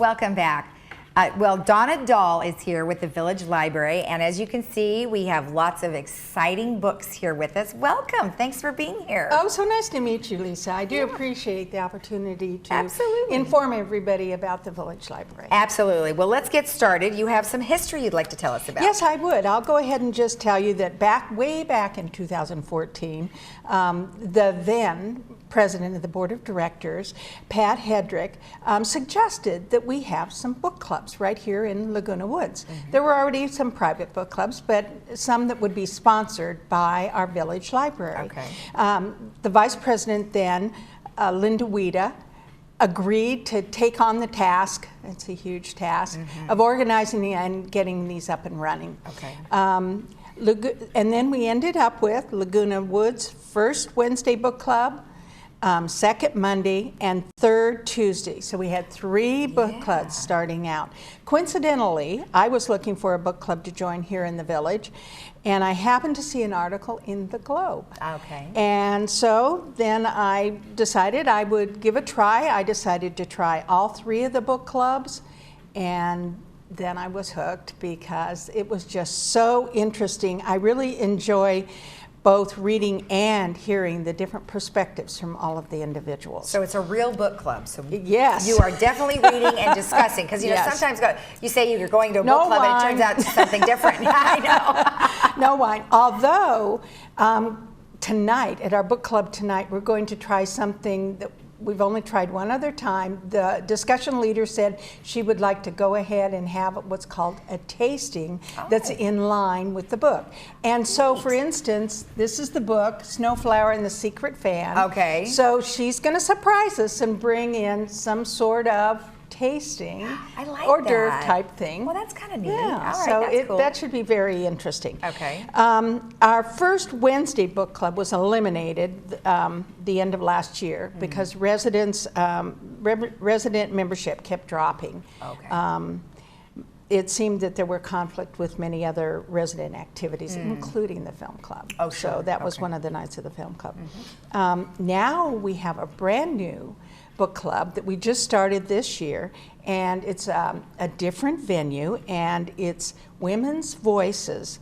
Welcome back. Well, Donna Dahl is here with the Village Library, and as you can see, we have lots of exciting books here with us. Welcome. Thanks for being here. Oh, so nice to meet you, Lisa. I do appreciate the opportunity to Absolutely. inform everybody about the Village Library. Absolutely. Well, let's get started. You have some history you'd like to tell us about. Yes, I would. I'll go ahead and just tell you that way back in 2014, the then president of the board of directors, Pat Hedrick, suggested that we have some book clubs right here in Laguna Woods. There were already some private book clubs, but some that would be sponsored by our village library. Okay. The vice president then, Linda Wida, agreed to take on the task, it's a huge task, of organizing and getting these up and running. Okay. And then we ended up with Laguna Woods first Wednesday book club, second Monday, and third Tuesday. So we had 3 book clubs starting out. Coincidentally, I was looking for a book club to join here in the village, and I happened to see an article in the Globe. Okay. And so then I decided I would give a try. I decided to try all 3 of the book clubs, and then I was hooked because it was just so interesting. I really enjoy both reading and hearing the different perspectives from all of the individuals. So it's a real book club. So yes, you are definitely reading and discussing, because you know sometimes you say you're going to a book club and it turns out something different. I know. No wine. Although tonight at our book club tonight, we're going to try something that we've only tried one other time. The discussion leader said she would like to go ahead and have what's called a tasting that's in line with the book. And so, for instance, this is the book, Snowflower and the Secret Fan. Okay. So she's going to surprise us and bring in some sort of tasting hors d'oeuvre type thing. Well, that's kind of neat. Yeah, all right, so that's cool. that should be very interesting. Okay. Our first Wednesday book club was eliminated the end of last year because resident membership kept dropping. Okay. It seemed that there were conflict with many other resident activities, including the film club. Oh, sure. So that was one of the nights of the film club. Now we have a brand new book club that we just started this year, and it's a different venue, and it's Women's Voices.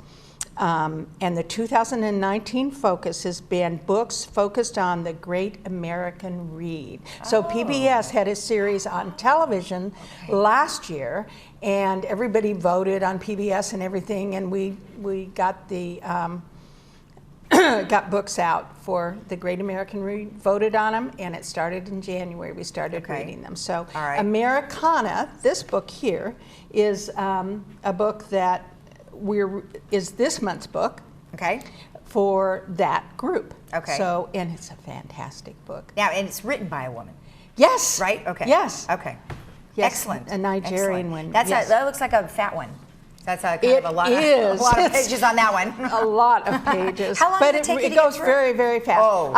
And the 2019 focus has been books focused on the Great American Read. So PBS had a series on television last year, and everybody voted on PBS and everything, and we got the got books out for the Great American Read, voted on them, and it started in January. We started reading them. So Americana, this book here, is a book that is this month's book for that group. Okay. So, and it's a fantastic book. Now, and it's written by a woman. Yes. Right? Okay. Yes. Okay. Yes. Excellent. A Nigerian one. That looks like a fat one. That's kind of a lot of pages on that one. A lot of pages. How long does it take you to it goes get through? very, very fast. Oh.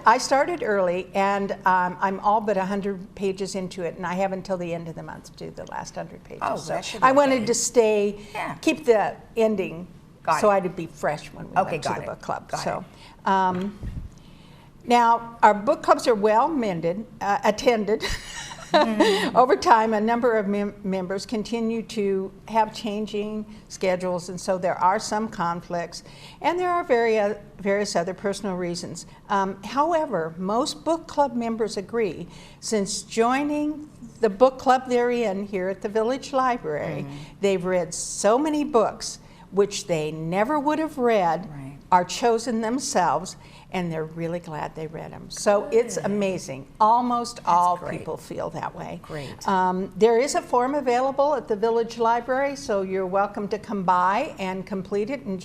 I started early, and I'm all but 100 pages into it, and I have until the end of the month to do the last 100 pages. Oh, so that should be I wanted to keep the ending so I'd be fresh when we went to the book club. Now, our book clubs are well attended. Over time, a number of members continue to have changing schedules, and so there are some conflicts, and there are various other personal reasons. However, most book club members agree, since joining the book club they're in here at the Village Library, they've read so many books which they never would have read or chosen themselves, and they're really glad they read them. So it's amazing. Almost all people feel that way. Great. There is a form available at the Village Library, so you're welcome to come by and complete it, and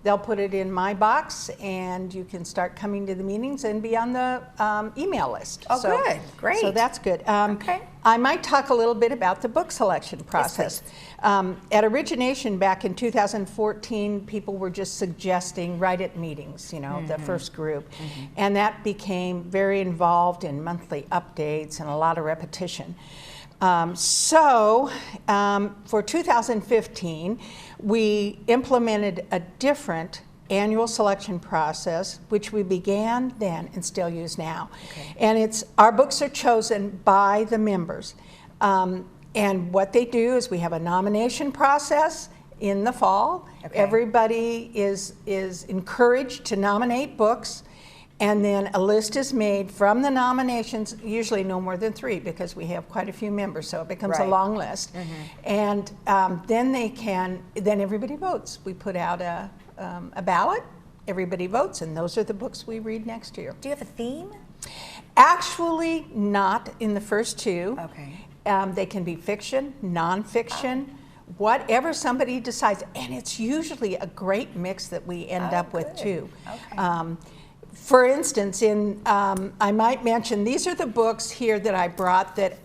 they'll put it in my box, and you can start coming to the meetings and be on the email list. Oh, good. Great. So that's good. I might talk a little bit about the book selection process. Yes, at Origination back in 2014, people were just suggesting right at meetings, the first group. And that became very involved in monthly updates and a lot of repetition. For 2015, we implemented a different annual selection process, which we began then and still use now. And our books are chosen by the members. And what they do is we have a nomination process in the fall. Okay. Everybody is encouraged to nominate books, and then a list is made from the nominations, usually no more than 3 because we have quite a few members, so it becomes a long list. And then everybody votes. We put out a ballot, everybody votes, and those are the books we read next year. Do you have a theme? Actually, not in the first 2. Okay. They can be fiction, nonfiction, whatever somebody decides, and it's usually a great mix that we end up with too. Okay. For instance, I might mention, these are the books here that I brought that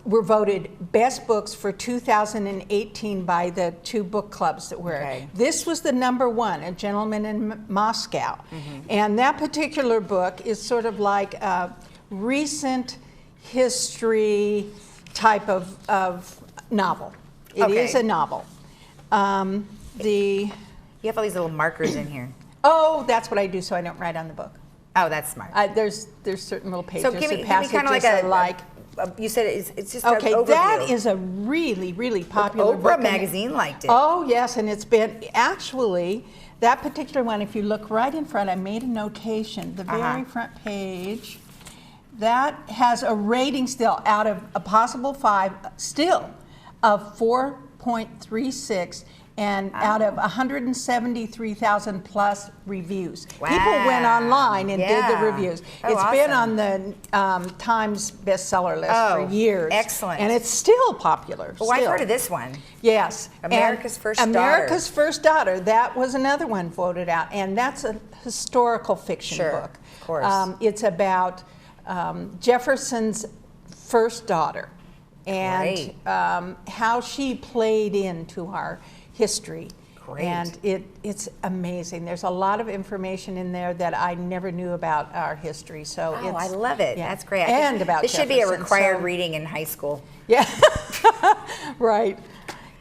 were voted best books for 2018 by the 2 book clubs that were. Okay. This was the #1, A Gentleman in Moscow. And that particular book is sort of like a recent history type of novel. It is a novel. You have all these little markers in here. Oh, that's what I do so I don't write on the book. Oh, that's smart. There's certain little pages So give me and kind of passages like you said it's just an okay, overview. that is a really, really popular book. Oprah magazine liked it. Oh, yes, and it's been, actually, that particular one, if you look right in front, I made a notation, the very front page, that has a rating still out of a possible 5, still, of 4.36, and out of 173,000 plus reviews. Wow. People went online and did the reviews. Oh, It's been on awesome. the Times bestseller list for years. Excellent. And it's still popular. Well, I've heard of this one. Yes. America's First Daughter. America's First Daughter. That was another one voted out. And that's a historical fiction book. Of course. It's about Jefferson's first daughter and how she played into our history. Great. And it's amazing. There's a lot of information in there that I never knew about our history. So I love it. yeah. That's great. And about this should be a Jefferson, required reading in high school. Yeah, right.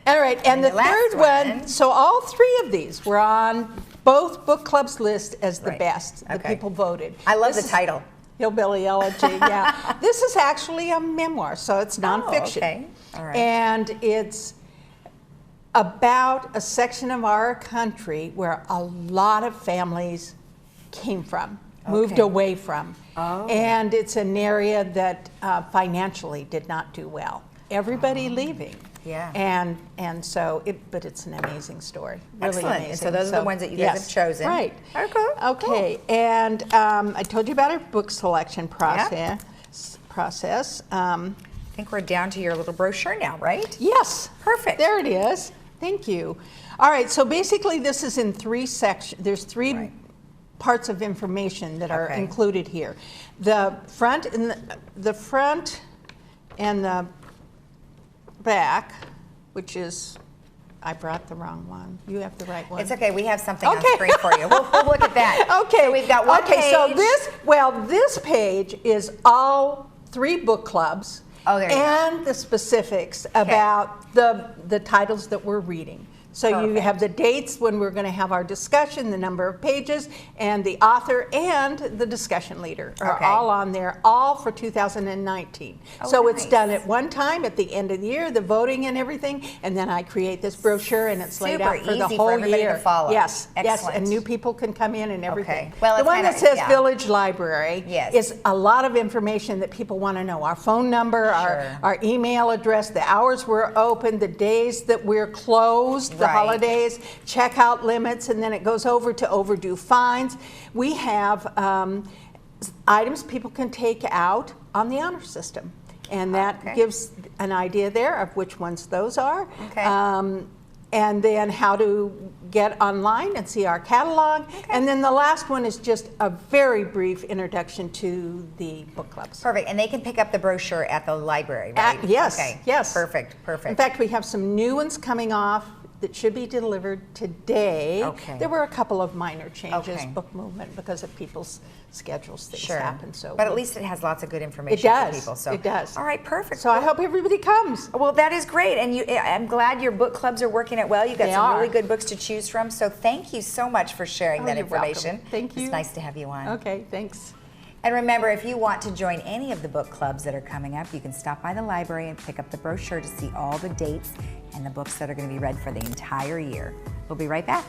All right, and the third one, so all 3 of these were on both book clubs' list as the best. The people voted. I love the title. Hillbilly Elegy, yeah. This is actually a memoir, so it's nonfiction. Okay. All right. And it's about a section of our country where a lot of families came from, moved away from. Oh. And it's an area that financially did not do well. Everybody leaving. Yeah. And so, but it's an amazing story. Really Excellent. amazing. And so those are the ones that you guys have chosen. Right. Okay. Okay. Cool. And I told you about our book selection process. I think we're down to your little brochure now, right? Yes. Perfect. There it is. Thank you. All right. So basically, this is in 3 sections. There's 3 parts of information that are included here. The front and the back, which is, I brought the wrong one. You have the right one. It's okay. We have something on screen for you. We'll look at that. Okay. So we've got one page. So this page is all 3 book clubs and the specifics about the titles that we're reading. So you have the dates when we're going to have our discussion, the number of pages, and the author and the discussion leader are all on there, all for 2019. So it's done at one time at the end of the year, the voting and everything, and then I create this brochure and it's laid out for the whole everybody year. To follow. Yes, Excellent. yes, and new people can come in and everything. Okay. Well, the one that says Village Library is a lot of information that people want to know. Our phone number, our email address, the hours we're open, the days that we're closed, the holidays, checkout limits, and then it goes over to overdue fines. We have items people can take out on the honor system, and that gives an idea there of which ones those are. And then how to get online and see our catalog. And then the last one is just a very brief introduction to the book clubs. Perfect. And they can pick up the brochure at the library, right? Yes. Okay. Yes. Perfect. In fact, we have some new ones coming off that should be delivered today. There were a couple of minor changes, book movement, because of people's schedules, things happen. So, but at least it has lots of good information for people. So it does. All right, perfect. So I hope everybody comes. Well, that is great, and I'm glad your book clubs are working out well. You've got some really good books to choose from. So thank you so much for sharing that information. Welcome. Thank you. It's nice to have you on. Okay, thanks. And remember, if you want to join any of the book clubs that are coming up, you can stop by the library and pick up the brochure to see all the dates and the books that are going to be read for the entire year. We'll be right back.